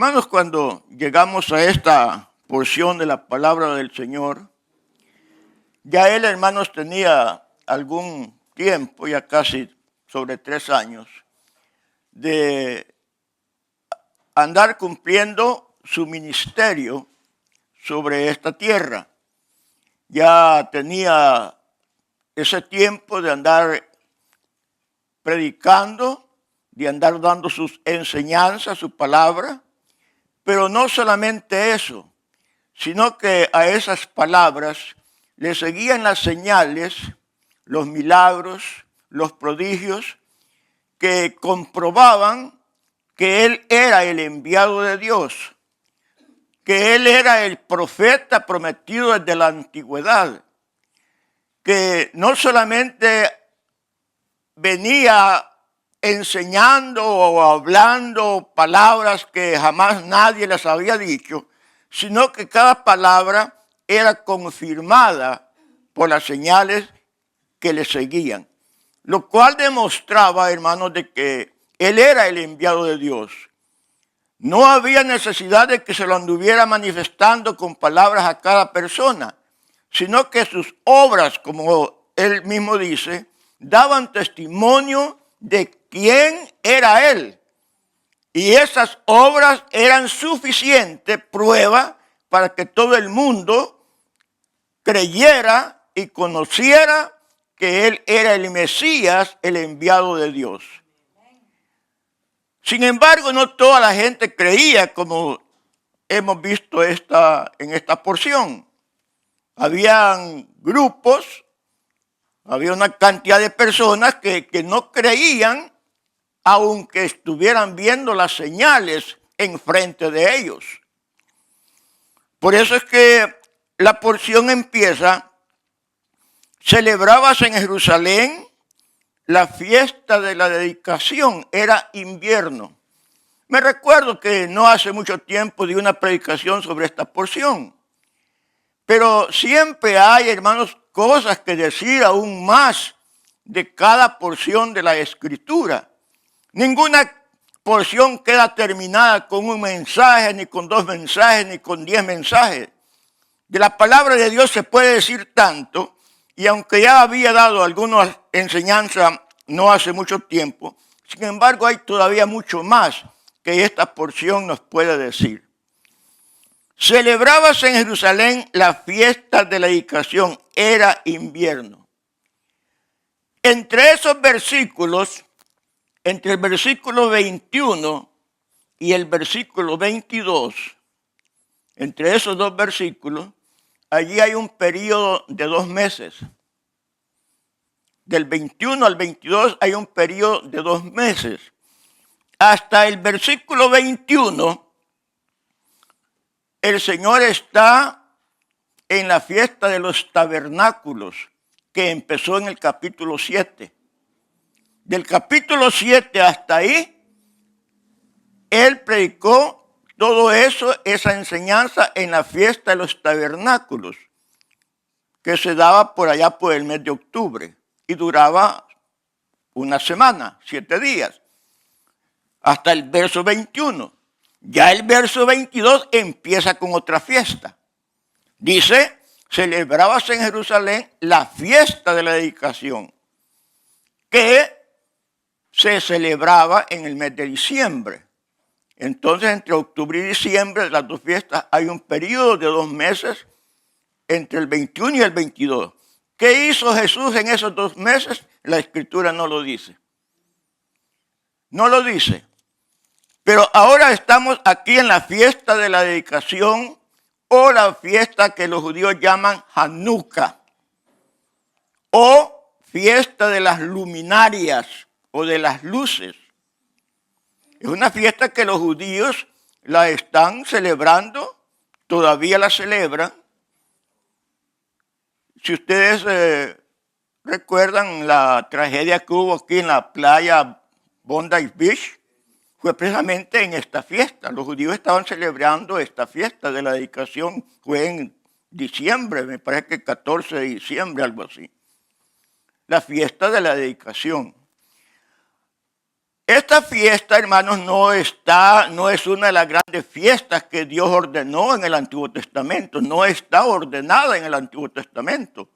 Hermanos, cuando llegamos a esta porción de la palabra del Señor, ya él, hermanos, tenía algún tiempo, ya casi sobre 3 años, de andar cumpliendo su ministerio sobre esta tierra. Ya tenía ese tiempo de andar predicando, de andar dando sus enseñanzas, su palabra, pero no solamente eso, sino que a esas palabras le seguían las señales, los milagros, los prodigios, que comprobaban que él era el enviado de Dios, que él era el profeta prometido desde la antigüedad, que no solamente venía enseñando o hablando palabras que jamás nadie les había dicho, sino que cada palabra era confirmada por las señales que le seguían. Lo cual demostraba, hermanos, de que él era el enviado de Dios. No había necesidad de que se lo anduviera manifestando con palabras a cada persona, sino que sus obras, como él mismo dice, daban testimonio de quién era él. Y esas obras eran suficiente prueba para que todo el mundo creyera y conociera que él era el Mesías, el enviado de Dios. Sin embargo, no toda la gente creía, como hemos visto en esta porción. Habían grupos, había una cantidad de personas que no creían, aunque estuvieran viendo las señales enfrente de ellos. Por eso es que la porción empieza: celebrabas en Jerusalén la fiesta de la dedicación, era invierno. Me recuerdo que no hace mucho tiempo di una predicación sobre esta porción, pero siempre hay, hermanos, cosas que decir aún más de cada porción de la Escritura. Ninguna porción queda terminada con un mensaje, ni con 2 mensajes, ni con 10 mensajes. De la palabra de Dios se puede decir tanto, y aunque ya había dado algunas enseñanzas no hace mucho tiempo, sin embargo hay todavía mucho más que esta porción nos puede decir. Celebrabas en Jerusalén la fiesta de la dedicación, era invierno. Entre esos versículos, entre el versículo 21 y el versículo 22, entre esos 2 versículos, allí hay un periodo de 2 meses. Del 21 al 22 hay un periodo de 2 meses. Hasta el versículo 21, el Señor está en la fiesta de los tabernáculos, que empezó en el capítulo 7. Del capítulo 7 hasta ahí, él predicó todo eso, esa enseñanza en la fiesta de los tabernáculos, que se daba por allá por el mes de octubre y duraba una semana, 7 días, hasta el verso 21. Ya el verso 22 empieza con otra fiesta. Dice: celebrabas en Jerusalén la fiesta de la dedicación, que se celebraba en el mes de diciembre. Entonces, entre octubre y diciembre, de las 2 fiestas, hay un periodo de 2 meses entre el 21 y el 22. ¿Qué hizo Jesús en esos 2 meses? La Escritura no lo dice. No lo dice. Pero ahora estamos aquí en la fiesta de la dedicación, o la fiesta que los judíos llaman Hanukkah, o fiesta de las luminarias o de las luces. Es una fiesta que los judíos la están celebrando, todavía la celebran. Si ustedes recuerdan la tragedia que hubo aquí en la playa Bondi Beach, fue precisamente en esta fiesta. Los judíos estaban celebrando esta fiesta de la dedicación, fue en diciembre, me parece que 14 de diciembre, algo así. La fiesta de la dedicación. Esta fiesta, hermanos, no es una de las grandes fiestas que Dios ordenó en el Antiguo Testamento. No está ordenada en el Antiguo Testamento,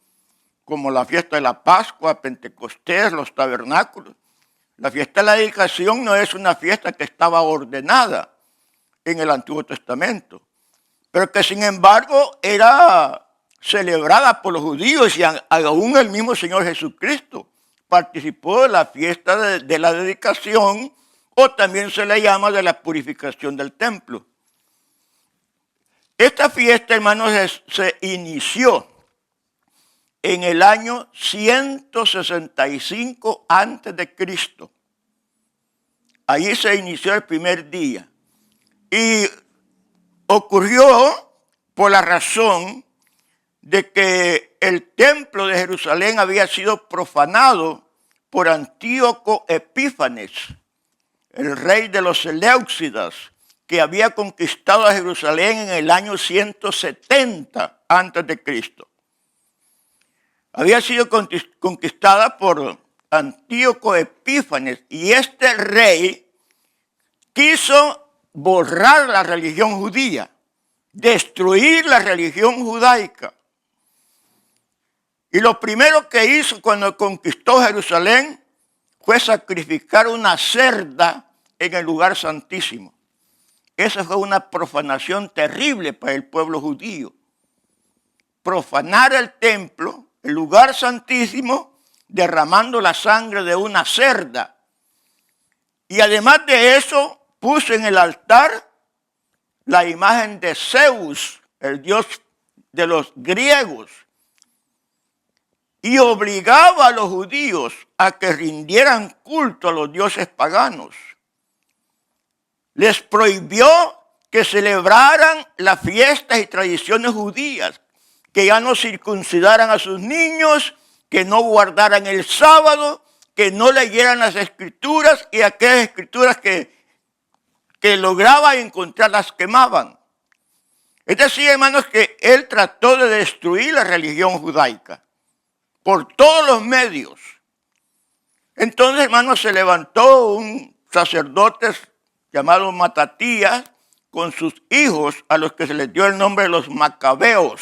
como la fiesta de la Pascua, Pentecostés, los tabernáculos. La fiesta de la dedicación no es una fiesta que estaba ordenada en el Antiguo Testamento, pero que sin embargo era celebrada por los judíos y aún el mismo Señor Jesucristo participó de la fiesta de la dedicación, o también se le llama de la purificación del templo. Esta fiesta, hermanos, se inició en el año 165 antes de Cristo. Allí se inició el primer día. Y ocurrió por la razón de que el templo de Jerusalén había sido profanado por Antíoco Epífanes, el rey de los Seleucidas, que había conquistado a Jerusalén en el año 170 antes de Cristo. Había sido conquistada por Antíoco Epífanes, y este rey quiso borrar la religión judía, destruir la religión judaica. Y lo primero que hizo cuando conquistó Jerusalén fue sacrificar una cerda en el lugar santísimo. Esa fue una profanación terrible para el pueblo judío. Profanar el templo, el lugar santísimo, derramando la sangre de una cerda. Y además de eso, puso en el altar la imagen de Zeus, el dios de los griegos, y obligaba a los judíos a que rindieran culto a los dioses paganos. Les prohibió que celebraran las fiestas y tradiciones judías, que ya no circuncidaran a sus niños, que no guardaran el sábado, que no leyeran las escrituras, y aquellas escrituras que lograba encontrar las quemaban. Es decir, hermanos, que él trató de destruir la religión judaica por todos los medios. Entonces, hermanos, se levantó un sacerdote llamado Matatías con sus hijos, a los que se les dio el nombre de los Macabeos,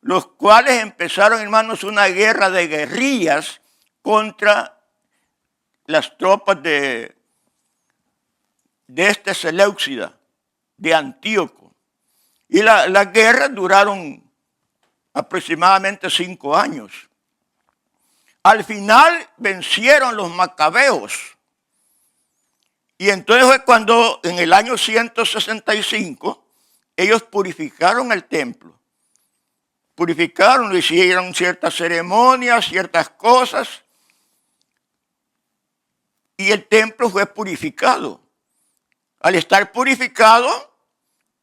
los cuales empezaron, hermanos, una guerra de guerrillas contra las tropas de este Seleucida, de Antíoco. Y las guerras duraron aproximadamente 5 años. Al final vencieron los macabeos. Y entonces fue cuando en el año 165 ellos purificaron el templo. Purificaron, hicieron ciertas ceremonias, ciertas cosas. Y el templo fue purificado. Al estar purificado,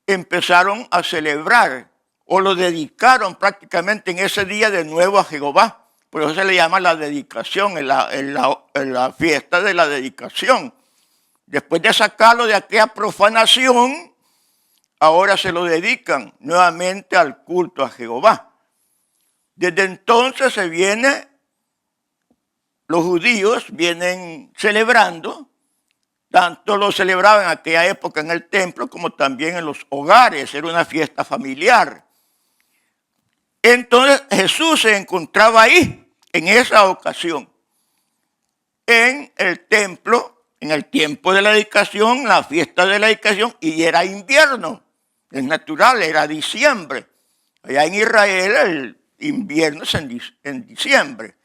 empezaron a celebrar o lo dedicaron prácticamente en ese día de nuevo a Jehová. Por eso se le llama la dedicación, en la fiesta de la dedicación. Después de sacarlo de aquella profanación, ahora se lo dedican nuevamente al culto a Jehová. Desde entonces los judíos vienen celebrando. Tanto lo celebraban en aquella época en el templo como también en los hogares. Era una fiesta familiar. Entonces Jesús se encontraba ahí, en esa ocasión, en el templo, en el tiempo de la dedicación, la fiesta de la dedicación, y era invierno. Es natural, era diciembre. Allá en Israel el invierno es en diciembre.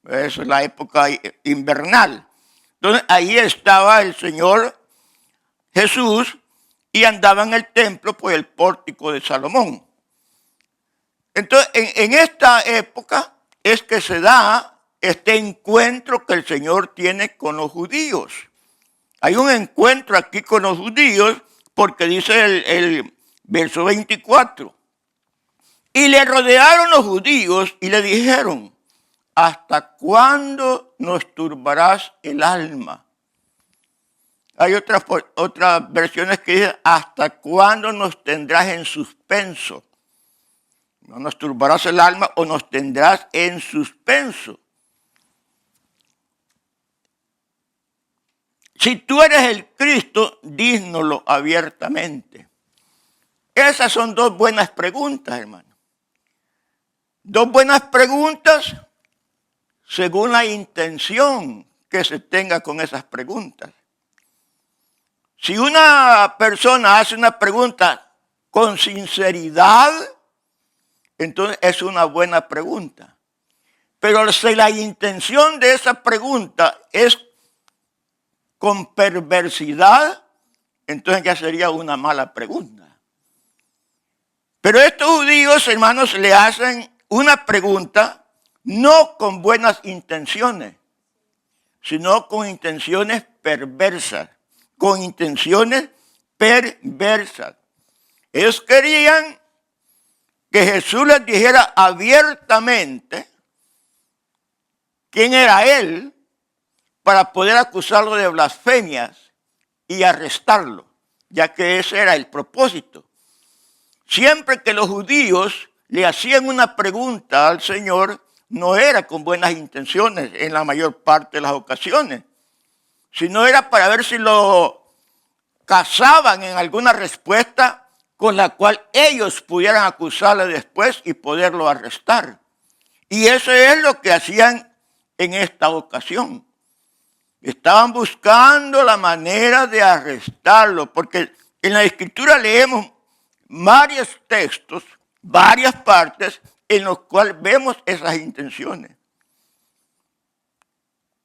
Esa es la época invernal. Entonces ahí estaba el Señor Jesús y andaba en el templo por el pórtico de Salomón. Entonces en esta época es que se da este encuentro que el Señor tiene con los judíos. Hay un encuentro aquí con los judíos porque dice el verso 24. Y le rodearon los judíos y le dijeron: ¿hasta cuándo nos turbarás el alma? Hay otras versiones que dicen: ¿hasta cuándo nos tendrás en suspenso? No nos turbarás el alma o nos tendrás en suspenso. Si tú eres el Cristo, dínoslo abiertamente. Esas son dos buenas preguntas, hermano. Dos buenas preguntas según la intención que se tenga con esas preguntas. Si una persona hace una pregunta con sinceridad, entonces es una buena pregunta. Pero si la intención de esa pregunta es con perversidad, entonces ya sería una mala pregunta. Pero estos judíos, hermanos, le hacen una pregunta no con buenas intenciones, sino con intenciones perversas, con intenciones perversas. Ellos querían que Jesús les dijera abiertamente quién era él para poder acusarlo de blasfemias y arrestarlo, ya que ese era el propósito. Siempre que los judíos le hacían una pregunta al Señor, no era con buenas intenciones en la mayor parte de las ocasiones, sino era para ver si lo cazaban en alguna respuesta con la cual ellos pudieran acusarle después y poderlo arrestar. Y eso es lo que hacían en esta ocasión. Estaban buscando la manera de arrestarlo, porque en la Escritura leemos varios textos, varias partes en los cuales vemos esas intenciones.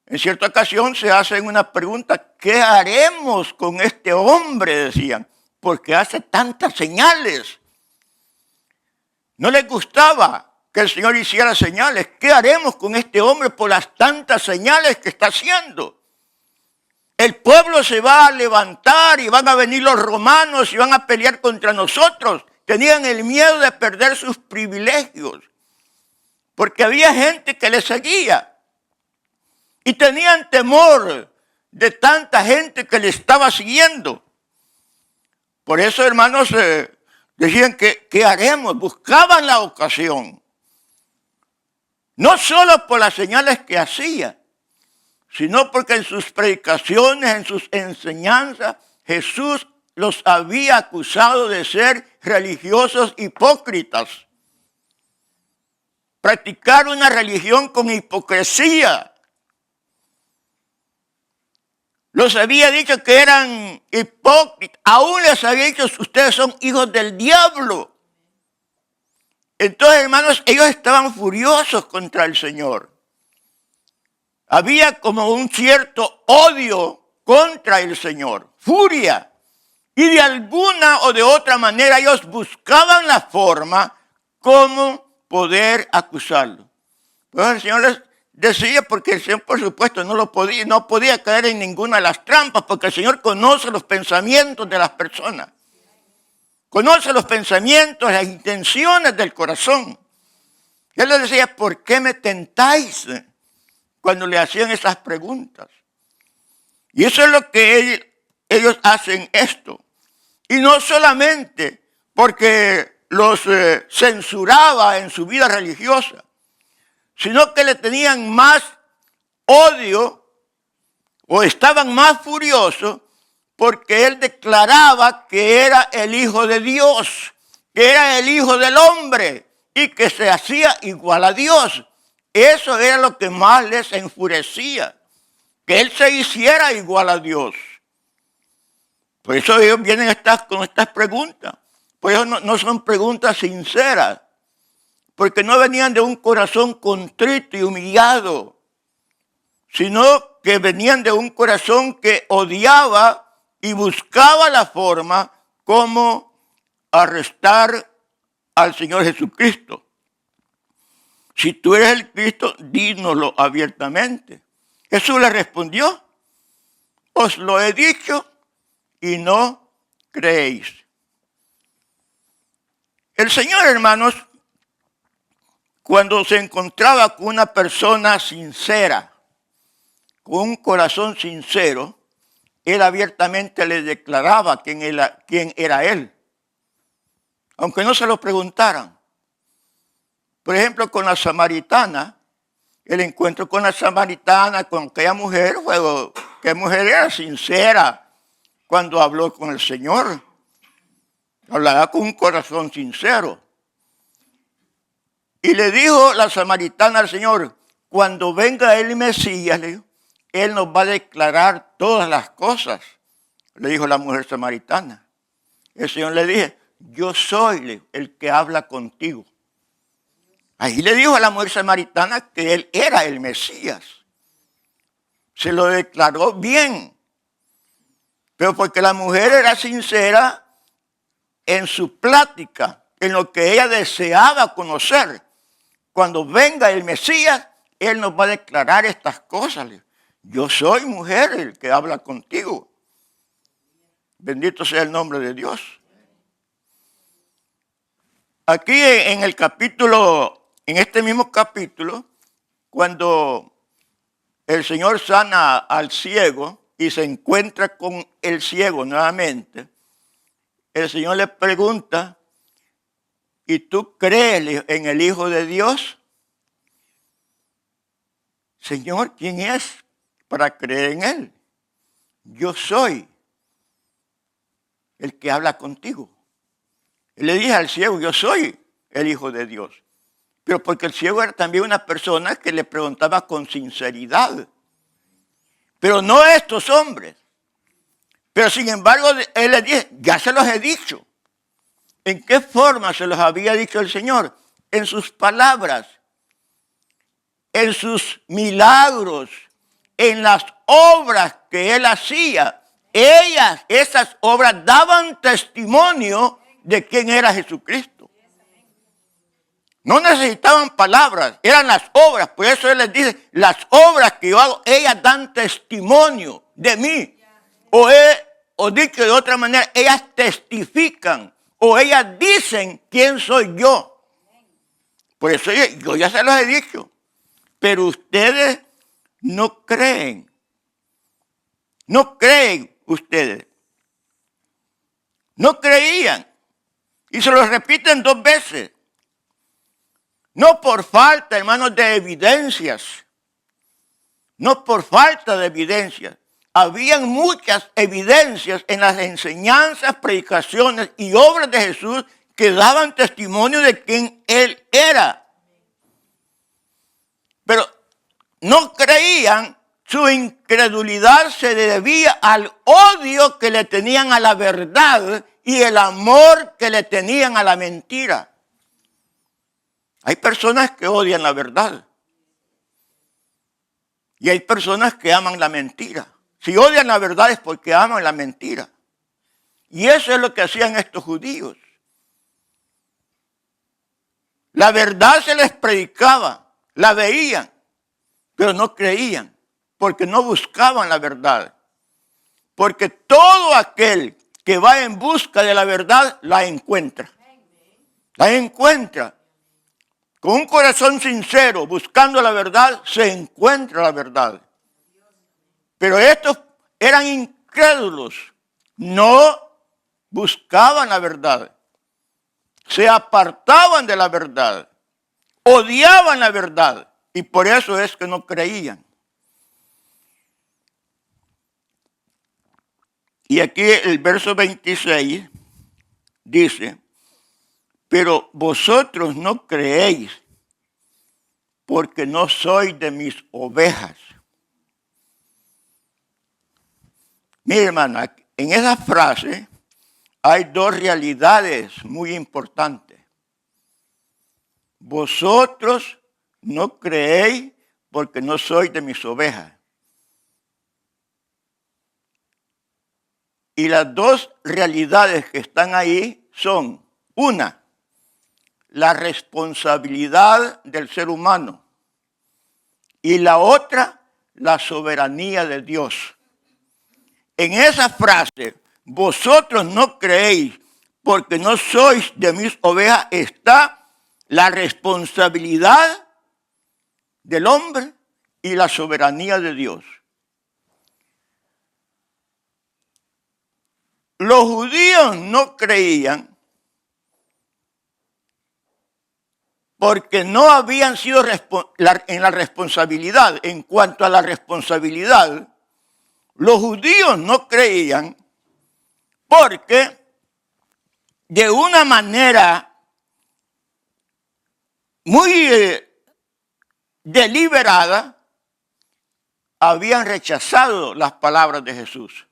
En cierta ocasión se hacen una pregunta: ¿qué haremos con este hombre? Decían, porque hace tantas señales. No les gustaba que el Señor hiciera señales. ¿Qué haremos con este hombre por las tantas señales que está haciendo? El pueblo se va a levantar y van a venir los romanos y van a pelear contra nosotros. Tenían el miedo de perder sus privilegios, porque había gente que le seguía y tenían temor de tanta gente que le estaba siguiendo. Por eso, hermanos, decían que ¿qué haremos? Buscaban la ocasión, no solo por las señales que hacía, sino porque en sus predicaciones, en sus enseñanzas, Jesús los había acusado de ser religiosos hipócritas. Practicar una religión con hipocresía. Los había dicho que eran hipócritas. Aún les había dicho: ustedes son hijos del diablo. Entonces, hermanos, ellos estaban furiosos contra el Señor. Había como un cierto odio contra el Señor, furia. Y de alguna o de otra manera ellos buscaban la forma como poder acusarlo. Pues el Señor les decía, porque el Señor, por supuesto, no podía caer en ninguna de las trampas, porque el Señor conoce los pensamientos de las personas. Conoce los pensamientos, las intenciones del corazón. Él les decía: ¿por qué me tentáis? Cuando le hacían esas preguntas. Y eso es lo que ellos hacen esto. Y no solamente porque los censuraba en su vida religiosa, sino que le tenían más odio o estaban más furiosos porque él declaraba que era el Hijo de Dios, que era el Hijo del hombre y que se hacía igual a Dios. Eso era lo que más les enfurecía, que él se hiciera igual a Dios. Por eso ellos vienen con estas preguntas. Por eso no son preguntas sinceras, porque no venían de un corazón contrito y humillado, sino que venían de un corazón que odiaba y buscaba la forma como arrestar al Señor Jesucristo. Si tú eres el Cristo, dínoslo abiertamente. Jesús le respondió: os lo he dicho y no creéis. El Señor, hermanos, cuando se encontraba con una persona sincera, con un corazón sincero, Él abiertamente le declaraba quién era Él, aunque no se lo preguntaran. Por ejemplo, con la samaritana, el encuentro con la samaritana, con aquella mujer, fue ¿Qué mujer era sincera cuando habló con el Señor? Hablaba con un corazón sincero. Y le dijo la samaritana al Señor, cuando venga el Mesías, le dijo, Él nos va a declarar todas las cosas, le dijo la mujer samaritana. El Señor le dije, yo soy el que habla contigo. Ahí le dijo a la mujer samaritana que Él era el Mesías. Se lo declaró bien. Pero porque la mujer era sincera en su plática, en lo que ella deseaba conocer. Cuando venga el Mesías, Él nos va a declarar estas cosas. Yo soy mujer el que habla contigo. Bendito sea el nombre de Dios. Aquí en el capítulo, en este mismo capítulo, cuando el Señor sana al ciego y se encuentra con el ciego nuevamente, el Señor le pregunta, ¿y tú crees en el Hijo de Dios? Señor, ¿quién es para creer en Él? Yo soy el que habla contigo. Y le dije al ciego, yo soy el Hijo de Dios. Pero porque el ciego era también una persona que le preguntaba con sinceridad. Pero no a estos hombres. Pero sin embargo, él le dije, ya se los he dicho. ¿En qué forma se los había dicho el Señor? En sus palabras, en sus milagros, en las obras que Él hacía. Esas obras daban testimonio de quién era Jesucristo. No necesitaban palabras, eran las obras. Por eso Él les dice, las obras que yo hago, ellas dan testimonio de mí. O dicho de otra manera, ellas testifican. O ellas dicen quién soy yo. Por eso yo ya se los he dicho. Pero ustedes no creen. No creen ustedes. No creían. Y se lo repiten 2 veces. No por falta, hermanos, de evidencias. No por falta de evidencias. Habían muchas evidencias en las enseñanzas, predicaciones y obras de Jesús que daban testimonio de quién Él era. Pero no creían, su incredulidad se debía al odio que le tenían a la verdad y el amor que le tenían a la mentira. Hay personas que odian la verdad. Y hay personas que aman la mentira. Si odian la verdad es porque aman la mentira. Y eso es lo que hacían estos judíos. La verdad se les predicaba, la veían, pero no creían, porque no buscaban la verdad. Porque todo aquel que va en busca de la verdad, la encuentra. La encuentra. Con un corazón sincero, buscando la verdad, se encuentra la verdad. Pero estos eran incrédulos, no buscaban la verdad, se apartaban de la verdad, odiaban la verdad y por eso es que no creían. Y aquí el verso 26 dice, pero vosotros no creéis porque no sois de mis ovejas. Mira, hermano, en esa frase hay 2 realidades muy importantes. Vosotros no creéis porque no sois de mis ovejas. Y las 2 realidades que están ahí son, una, la responsabilidad del ser humano y la otra, la soberanía de Dios. En esa frase, vosotros no creéis porque no sois de mis ovejas, está la responsabilidad del hombre y la soberanía de Dios. Los judíos no creían porque no habían sido en la responsabilidad. En cuanto a la responsabilidad, Los judíos no creían porque de una manera muy deliberada habían rechazado las palabras de Jesús.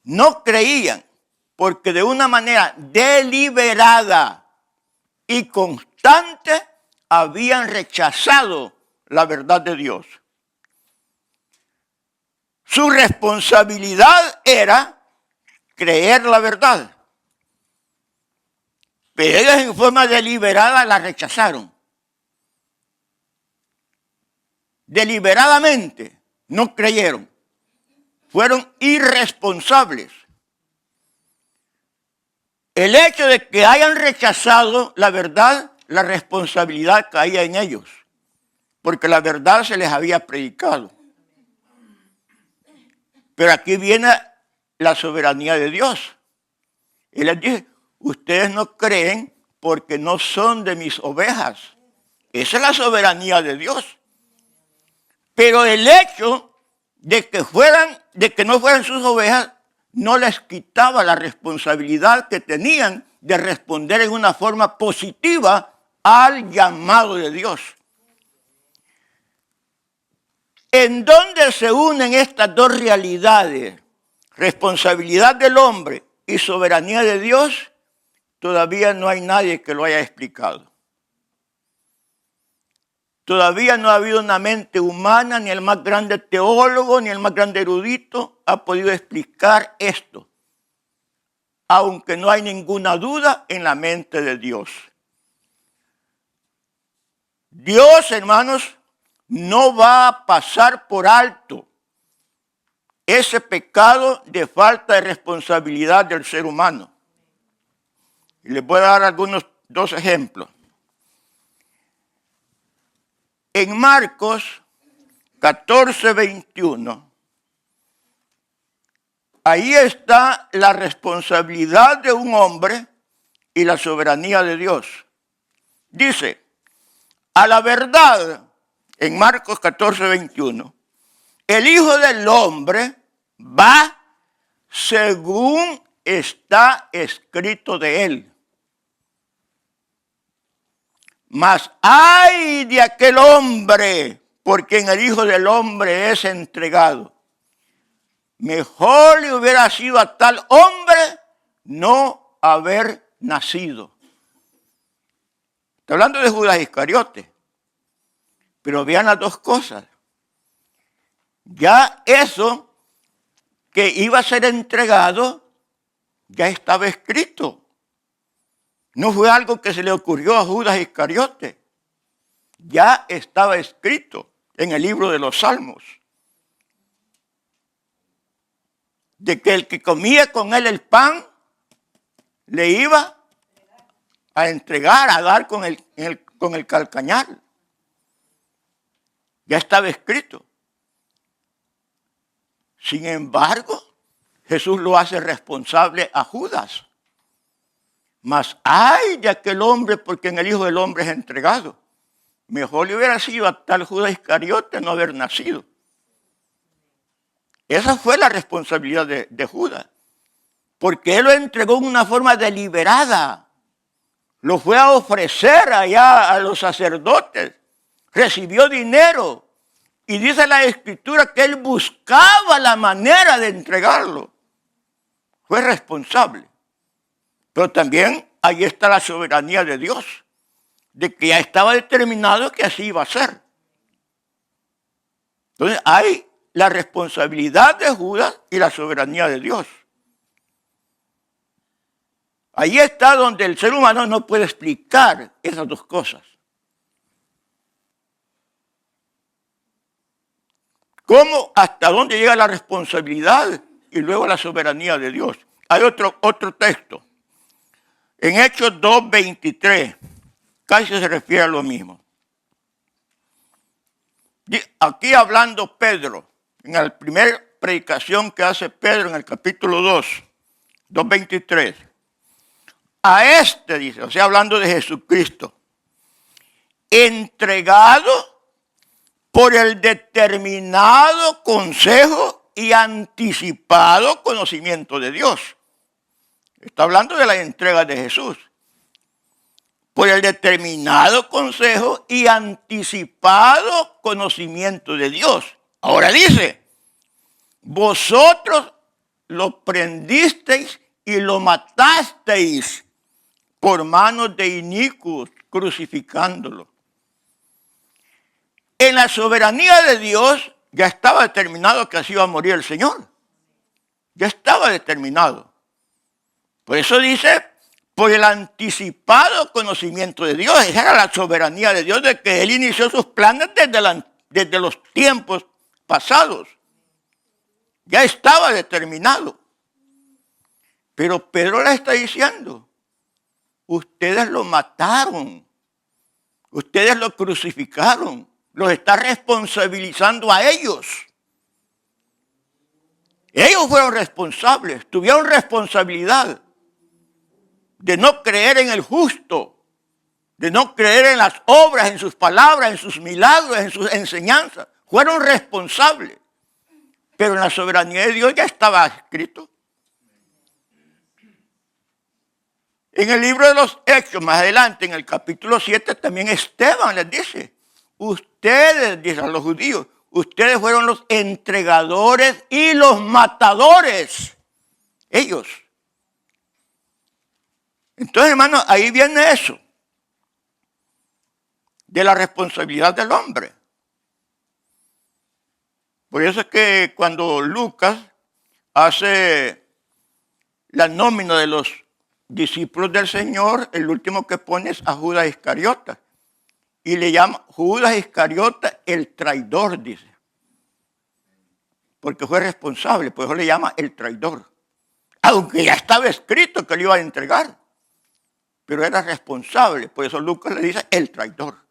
No creían porque de una manera deliberada y constante habían rechazado la verdad de Dios. Su responsabilidad era creer la verdad. Pero ellos en forma deliberada la rechazaron. Deliberadamente no creyeron. Fueron irresponsables. El hecho de que hayan rechazado la verdad, la responsabilidad caía en ellos, porque la verdad se les había predicado. Pero aquí viene la soberanía de Dios. Él les dice, ustedes no creen porque no son de mis ovejas. Esa es la soberanía de Dios. Pero el hecho de que no fueran sus ovejas, no les quitaba la responsabilidad que tenían de responder en una forma positiva al llamado de Dios. ¿En dónde se unen estas dos realidades? Responsabilidad del hombre y soberanía de Dios. Todavía no hay nadie que lo haya explicado. Todavía no ha habido una mente humana, ni el más grande teólogo, ni el más grande erudito ha podido explicar esto. Aunque no hay ninguna duda en la mente de Dios. Dios, hermanos, no va a pasar por alto ese pecado de falta de responsabilidad del ser humano. Y les voy a dar dos ejemplos. En Marcos 14:21, ahí está la responsabilidad de un hombre y la soberanía de Dios. Dice, a la verdad, en Marcos 14:21, el Hijo del Hombre va según está escrito de él. Mas ay de aquel hombre por quien el Hijo del Hombre es entregado. Mejor le hubiera sido a tal hombre no haber nacido. Está hablando de Judas Iscariote. Pero vean las dos cosas. Ya eso que iba a ser entregado ya estaba escrito. No fue algo que se le ocurrió a Judas Iscariote. Ya estaba escrito en el libro de los Salmos. De que el que comía con él el pan le iba a entregar, a dar con el calcañar. Ya estaba escrito. Sin embargo, Jesús lo hace responsable a Judas. Mas ay de aquel hombre porque en el Hijo del Hombre es entregado. Mejor le hubiera sido a tal Judas Iscariote no haber nacido. Esa fue la responsabilidad de Judas. Porque él lo entregó en una forma deliberada. Lo fue a ofrecer allá a los sacerdotes. Recibió dinero. Y dice la Escritura que él buscaba la manera de entregarlo. Fue responsable. Pero también ahí está la soberanía de Dios, de que ya estaba determinado que así iba a ser. Entonces hay la responsabilidad de Judas y la soberanía de Dios. Ahí está donde el ser humano no puede explicar esas dos cosas. ¿Cómo? ¿Hasta dónde llega la responsabilidad y luego la soberanía de Dios? Hay otro texto. En Hechos 2:23, casi se refiere a lo mismo. Aquí hablando Pedro, en la primera predicación que hace Pedro en el capítulo 2:23. A este, dice, o sea, hablando de Jesucristo, entregado por el determinado consejo y anticipado conocimiento de Dios. Está hablando de la entrega de Jesús. Por el determinado consejo y anticipado conocimiento de Dios. Ahora dice, vosotros lo prendisteis y lo matasteis por manos de inicuos, crucificándolo. En la soberanía de Dios ya estaba determinado que así iba a morir el Señor. Ya estaba determinado. Por eso dice, por el anticipado conocimiento de Dios. Esa era la soberanía de Dios, de que Él inició sus planes desde los tiempos pasados. Ya estaba determinado. Pero Pedro le está diciendo, ustedes lo mataron, ustedes lo crucificaron, los está responsabilizando a ellos. Ellos fueron responsables, tuvieron responsabilidad de no creer en el justo, de no creer en las obras, en sus palabras, en sus milagros, en sus enseñanzas. Fueron responsables. Pero en la soberanía de Dios ya estaba escrito. En el libro de los Hechos, más adelante, en el capítulo 7, también Esteban les dice, ustedes, dice a los judíos, ustedes fueron los entregadores y los matadores. Ellos. Entonces, hermanos, ahí viene eso, de la responsabilidad del hombre. Por eso es que cuando Lucas hace la nómina de los discípulos del Señor, el último que pone es a Judas Iscariota. Y le llama Judas Iscariota el traidor, dice. Porque fue responsable, por eso le llama el traidor. Aunque ya estaba escrito que lo iba a entregar. Pero era responsable, por eso Lucas le dice el traidor.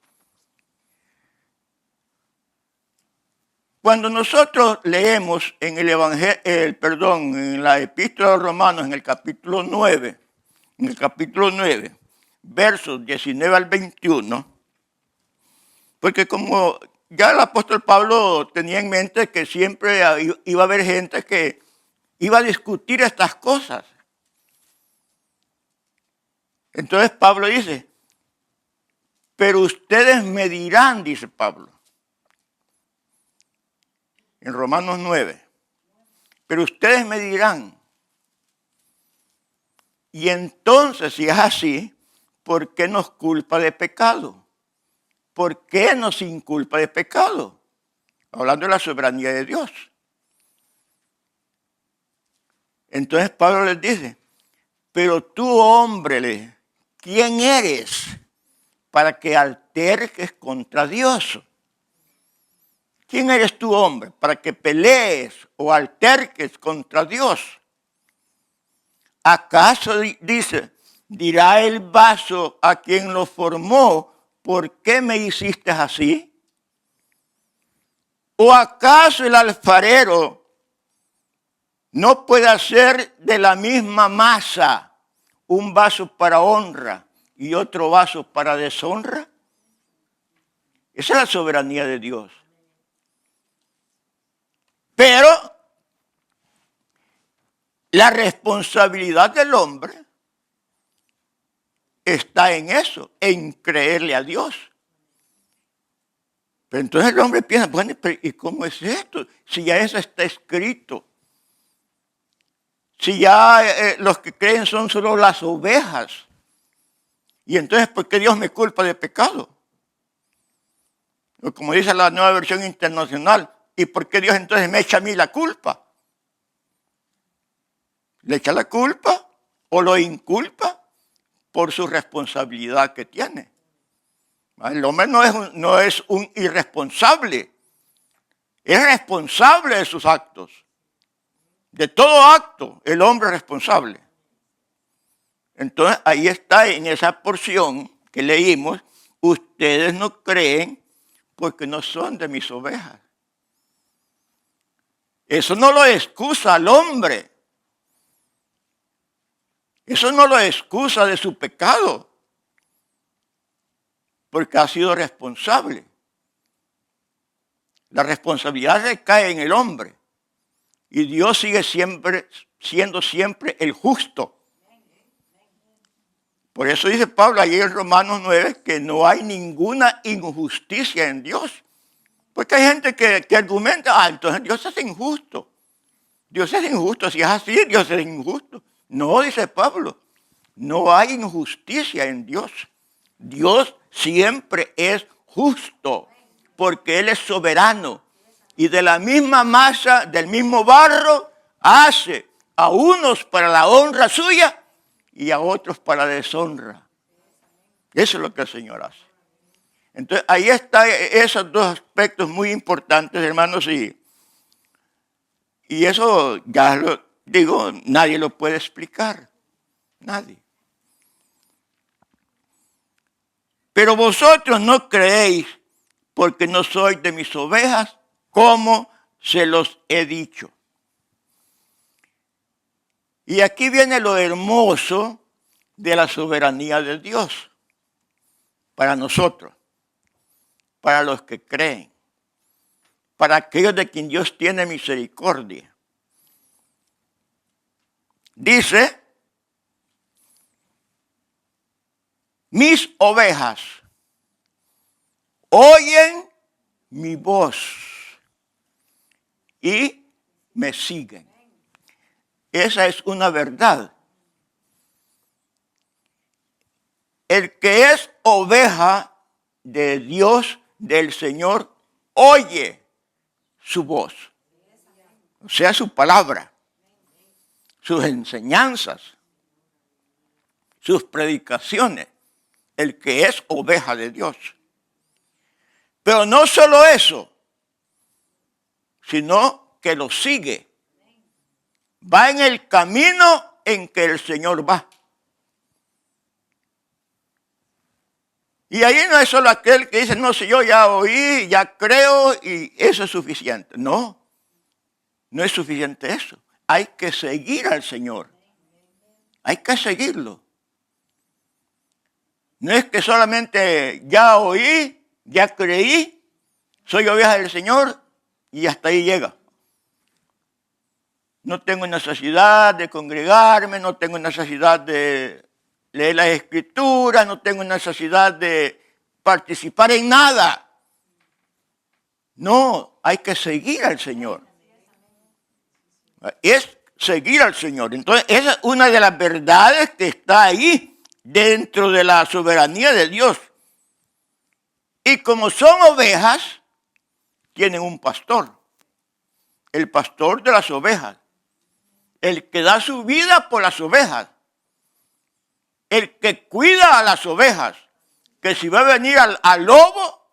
Cuando nosotros leemos en el Evangelio, en la Epístola de los Romanos, en el capítulo 9, versos 19 al 21, porque como ya el apóstol Pablo tenía en mente que siempre iba a haber gente que iba a discutir estas cosas. Entonces Pablo dice, pero ustedes me dirán, dice Pablo, en Romanos 9, pero ustedes me dirán, y entonces si es así, ¿por qué nos culpa de pecado? ¿Por qué nos inculpa de pecado? Hablando de la soberanía de Dios. Entonces Pablo les dice, pero tú, hombre, ¿quién eres para que alterques contra Dios? ¿Quién eres tú, hombre, para que pelees o alterques contra Dios? ¿Acaso, dice, dirá el vaso a quien lo formó, ¿por qué me hiciste así? ¿O acaso el alfarero no puede hacer de la misma masa un vaso para honra y otro vaso para deshonra? Esa es la soberanía de Dios. Pero la responsabilidad del hombre está en eso, en creerle a Dios. Pero entonces el hombre piensa, bueno, ¿y cómo es esto? Si ya eso está escrito. Si ya los que creen son solo las ovejas. Y entonces, ¿por qué Dios me culpa de pecado? O como dice la Nueva Versión Internacional, ¿y por qué Dios entonces me echa a mí la culpa? ¿Le echa la culpa o lo inculpa por su responsabilidad que tiene? El hombre no es un irresponsable, es responsable de sus actos. De todo acto, el hombre es responsable. Entonces, ahí está en esa porción que leímos, ustedes no creen porque no son de mis ovejas. Eso no lo excusa al hombre. Eso no lo excusa de su pecado, porque ha sido responsable. La responsabilidad recae en el hombre. Y Dios sigue siendo siempre el justo. Por eso dice Pablo allí en Romanos 9 que no hay ninguna injusticia en Dios. Porque hay gente que argumenta, entonces Dios es injusto. Dios es injusto. Si es así, Dios es injusto. No, dice Pablo, no hay injusticia en Dios. Dios siempre es justo porque Él es soberano. Y de la misma masa, del mismo barro, hace a unos para la honra suya y a otros para la deshonra. Eso es lo que el Señor hace. Entonces, ahí están esos dos aspectos muy importantes, hermanos, y eso ya lo digo, nadie lo puede explicar. Nadie. Pero vosotros no creéis porque no sois de mis ovejas, como se los he dicho. Y aquí viene lo hermoso de la soberanía de Dios para nosotros, para los que creen, para aquellos de quien Dios tiene misericordia. Dice, mis ovejas oyen mi voz y me siguen. Esa es una verdad. El que es oveja de Dios, del Señor, oye su voz. O sea, su palabra, sus enseñanzas, sus predicaciones. El que es oveja de Dios. Pero no solo eso, sino que lo sigue. Va en el camino en que el Señor va. Y ahí no es solo aquel que dice, no, si yo ya oí, ya creo y eso es suficiente. No, no es suficiente eso. Hay que seguir al Señor. Hay que seguirlo. No es que solamente ya oí, ya creí, soy oveja del Señor y hasta ahí llega. No tengo necesidad de congregarme, no tengo necesidad de leer las Escrituras, no tengo necesidad de participar en nada. No, hay que seguir al Señor. Es seguir al Señor. Entonces, esa es una de las verdades que está ahí dentro de la soberanía de Dios. Y como son ovejas, tienen un pastor. El pastor de las ovejas. El que da su vida por las ovejas. El que cuida a las ovejas. Que si va a venir al lobo,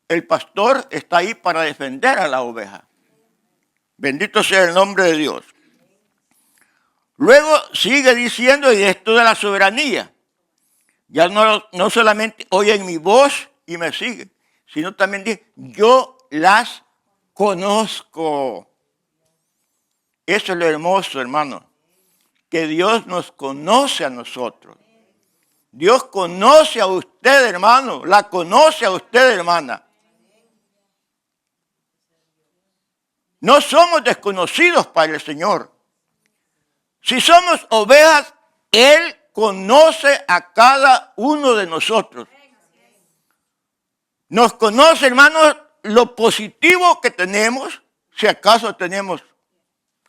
el pastor está ahí para defender a la oveja. Bendito sea el nombre de Dios. Luego sigue diciendo, y esto de la soberanía. Ya no solamente oyen mi voz y me siguen, sino también dice, yo las conozco. Eso es lo hermoso, hermano, que Dios nos conoce a nosotros. Dios conoce a usted, hermano, la conoce a usted, hermana. No somos desconocidos para el Señor. Si somos ovejas, Él conoce a cada uno de nosotros. Nos conoce, hermanos, lo positivo que tenemos, si acaso tenemos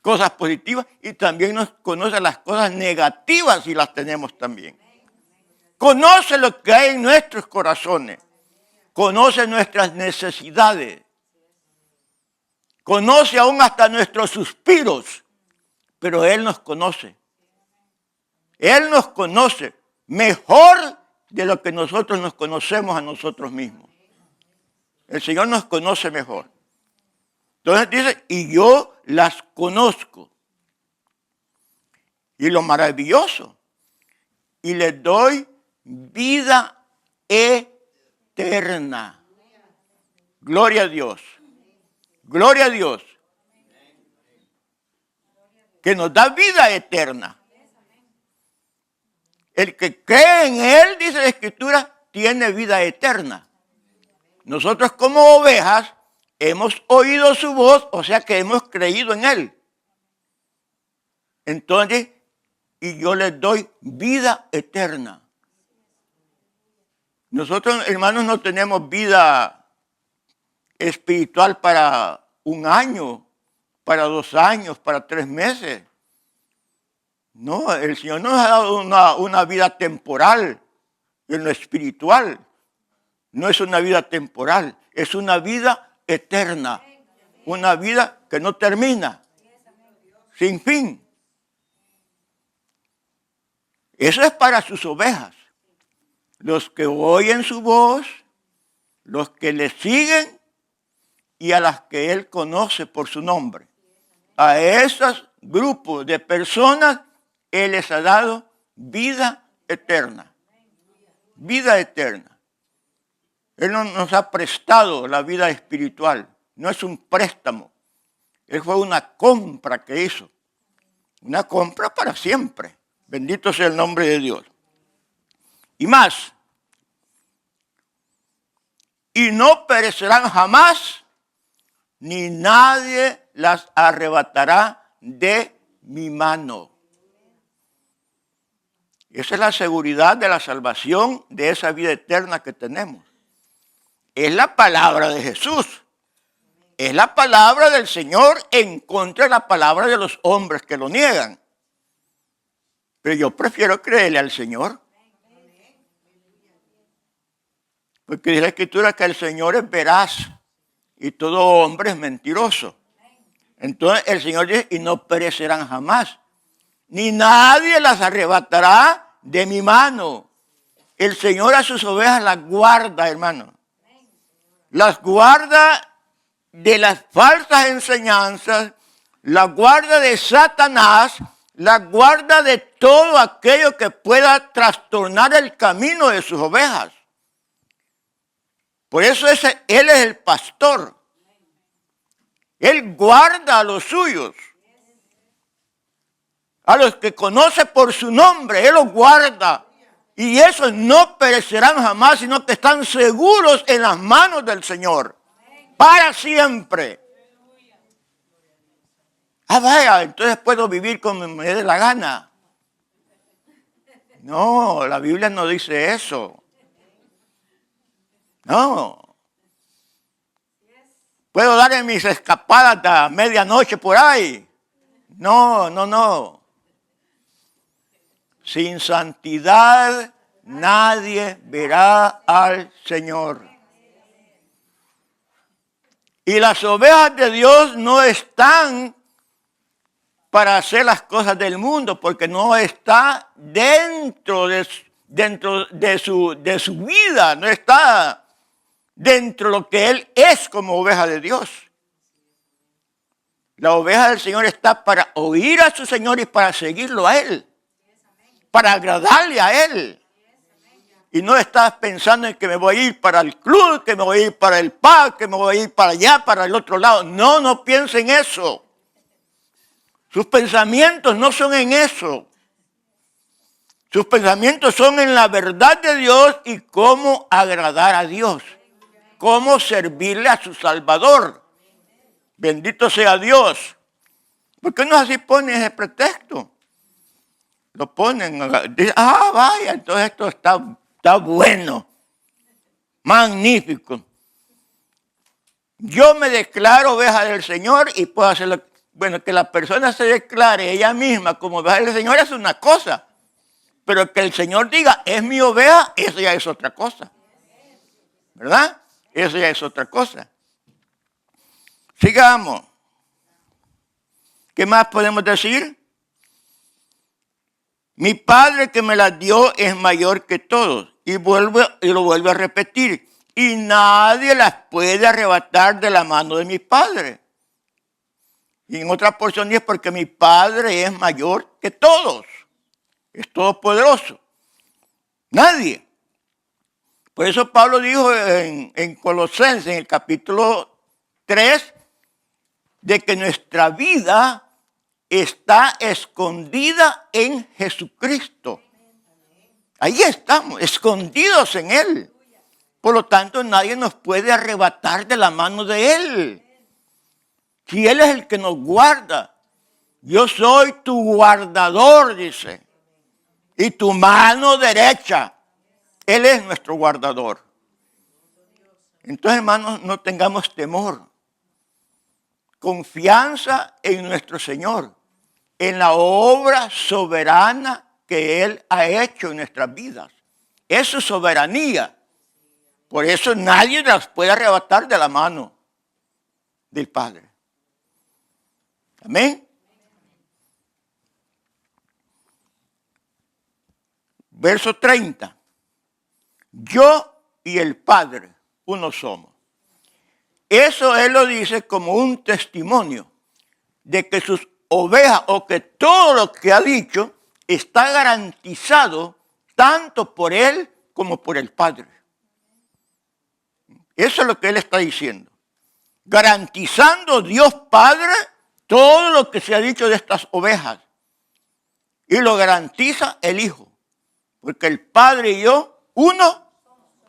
cosas positivas, y también nos conoce las cosas negativas si las tenemos también. Conoce lo que hay en nuestros corazones. Conoce nuestras necesidades. Conoce aún hasta nuestros suspiros. Pero Él nos conoce. Él nos conoce mejor de lo que nosotros nos conocemos a nosotros mismos. El Señor nos conoce mejor. Entonces dice, y yo las conozco. Y lo maravilloso. Y les doy vida eterna. Gloria a Dios. Gloria a Dios. Que nos da vida eterna. El que cree en Él, dice la Escritura, tiene vida eterna. Nosotros como ovejas hemos oído su voz, o sea que hemos creído en Él. Entonces, y yo les doy vida eterna. Nosotros, hermanos, no tenemos vida espiritual para 1 año, para 2 años, para 3 meses. No, el Señor nos ha dado una vida temporal en lo espiritual. No es una vida temporal, es una vida eterna. Una vida que no termina, sin fin. Eso es para sus ovejas. Los que oyen su voz, los que le siguen y a las que Él conoce por su nombre. A esos grupos de personas Él les ha dado vida eterna. Vida eterna. Él no nos ha prestado la vida espiritual. No es un préstamo. Él fue una compra que hizo. Una compra para siempre. Bendito sea el nombre de Dios. Y más. Y no perecerán jamás, ni nadie las arrebatará de mi mano. Esa es la seguridad de la salvación, de esa vida eterna que tenemos. Es la palabra de Jesús. Es la palabra del Señor en contra de la palabra de los hombres que lo niegan. Pero yo prefiero creerle al Señor. Porque dice la Escritura que el Señor es veraz y todo hombre es mentiroso. Entonces el Señor dice, y no perecerán jamás, ni nadie las arrebatará de mi mano. El Señor a sus ovejas las guarda, hermano. Las guarda de las falsas enseñanzas, las guarda de Satanás, las guarda de todo aquello que pueda trastornar el camino de sus ovejas. Por eso Él es el pastor. Él guarda a los suyos. A los que conoce por su nombre, Él los guarda. Y esos no perecerán jamás, sino que están seguros en las manos del Señor. Para siempre. Ah, vaya, entonces puedo vivir como me dé la gana. No, la Biblia no dice eso. No. ¿Puedo dar en mis escapadas hasta medianoche por ahí? No, no, no. Sin santidad nadie verá al Señor. Y las ovejas de Dios no están para hacer las cosas del mundo, porque no está dentro de su vida, no está dentro de lo que Él es como oveja de Dios. La oveja del Señor está para oír a su Señor y para seguirlo a Él, para agradarle a Él. Y no estás pensando en que me voy a ir para el club, que me voy a ir para el pub, que me voy a ir para allá, para el otro lado. No, no piensen eso. Sus pensamientos no son en eso. Sus pensamientos son en la verdad de Dios y cómo agradar a Dios. Cómo servirle a su Salvador. Bendito sea Dios. ¿Por qué no así ponen ese pretexto? Lo ponen, dicen, vaya, entonces esto está bueno. Magnífico. Yo me declaro oveja del Señor y puedo hacerlo. Bueno, que la persona se declare ella misma como oveja del Señor es una cosa. Pero que el Señor diga, es mi oveja, eso ya es otra cosa. ¿Verdad? Eso ya es otra cosa. Sigamos. ¿Qué más podemos decir? Mi Padre que me las dio es mayor que todos. Y lo vuelvo a repetir. Y nadie las puede arrebatar de la mano de mi Padre. Y en otra porción dice, porque mi Padre es mayor que todos. Es todopoderoso. Nadie. Por eso Pablo dijo en Colosenses, en el capítulo 3, de que nuestra vida está escondida en Jesucristo. Ahí estamos, escondidos en Él. Por lo tanto, nadie nos puede arrebatar de la mano de Él. Si Él es el que nos guarda, Yo soy tu guardador, dice, y tu mano derecha. Él es nuestro guardador. Entonces, hermanos, no tengamos temor. Confianza en nuestro Señor, en la obra soberana que Él ha hecho en nuestras vidas. Es su soberanía. Por eso nadie las puede arrebatar de la mano del Padre. Amén. Verso 30. Yo y el Padre, uno somos. Eso Él lo dice como un testimonio de que sus ovejas o que todo lo que ha dicho está garantizado tanto por Él como por el Padre. Eso es lo que Él está diciendo. Garantizando Dios Padre todo lo que se ha dicho de estas ovejas. Y lo garantiza el Hijo. Porque el Padre y yo, uno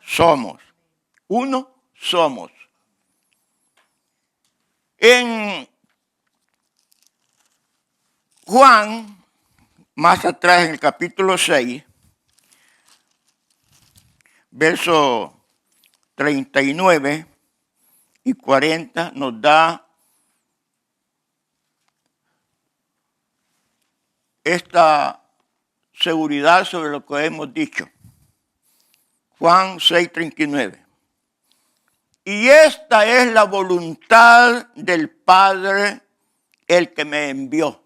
somos. Uno somos. En Juan, más atrás en el capítulo 6, versos 39 y 40, nos da esta seguridad sobre lo que hemos dicho. Juan 6:39. Y esta es la voluntad del Padre, el que me envió,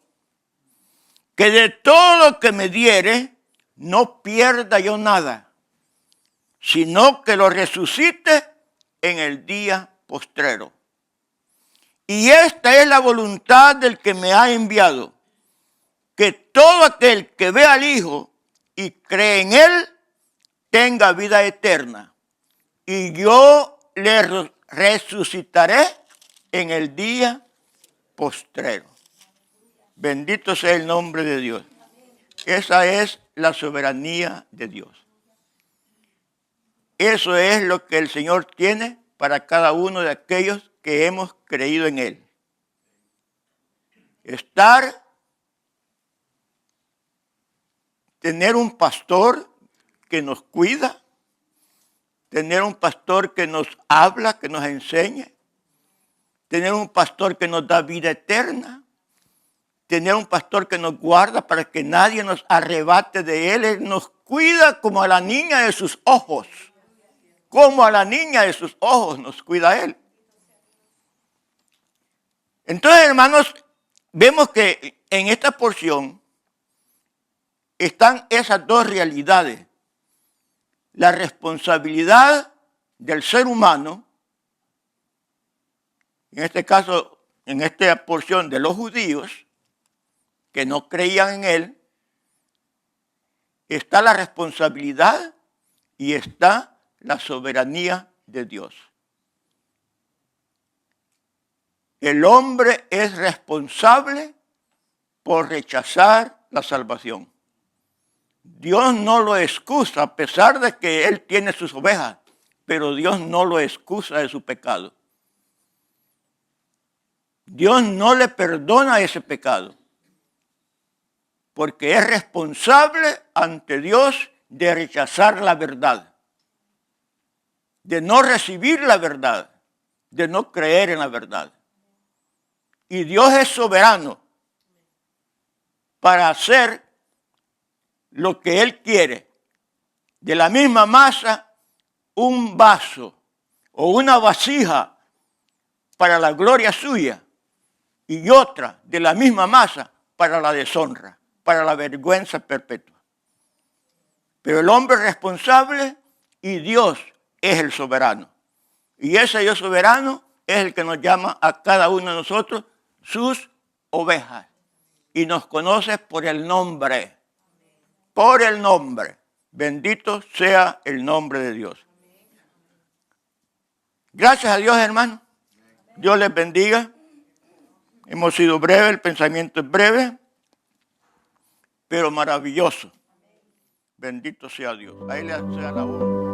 que de todo lo que me diere, no pierda yo nada, sino que lo resucite en el día postrero. Y esta es la voluntad del que me ha enviado, que todo aquel que ve al Hijo y cree en Él, tenga vida eterna. Y yo le resucitaré en el día postrero. Bendito sea el nombre de Dios. Esa es la soberanía de Dios. Eso es lo que el Señor tiene para cada uno de aquellos que hemos creído en Él. Tener un pastor que nos cuida, tener un pastor que nos habla, que nos enseña, tener un pastor que nos da vida eterna, tener un pastor que nos guarda para que nadie nos arrebate de Él. Él nos cuida como a la niña de sus ojos. Como a la niña de sus ojos nos cuida Él. Entonces, hermanos, vemos que en esta porción están esas dos realidades. La responsabilidad del ser humano, en este caso, en esta porción de los judíos, que no creían en Él, está la responsabilidad y está la soberanía de Dios. El hombre es responsable por rechazar la salvación. Dios no lo excusa, a pesar de que Él tiene sus ovejas, pero Dios no lo excusa de su pecado. Dios no le perdona ese pecado, porque es responsable ante Dios de rechazar la verdad, de no recibir la verdad, de no creer en la verdad. Y Dios es soberano para hacer lo que Él quiere. De la misma masa, un vaso o una vasija para la gloria suya y otra de la misma masa para la deshonra, para la vergüenza perpetua. Pero el hombre es responsable y Dios es el soberano. Y ese Dios soberano es el que nos llama a cada uno de nosotros sus ovejas. Y nos conoce por el nombre. Por el nombre. Bendito sea el nombre de Dios. Gracias a Dios, hermano. Dios les bendiga. Hemos sido breves, el pensamiento es breve, pero maravilloso. Bendito sea Dios. A Él sea la honra.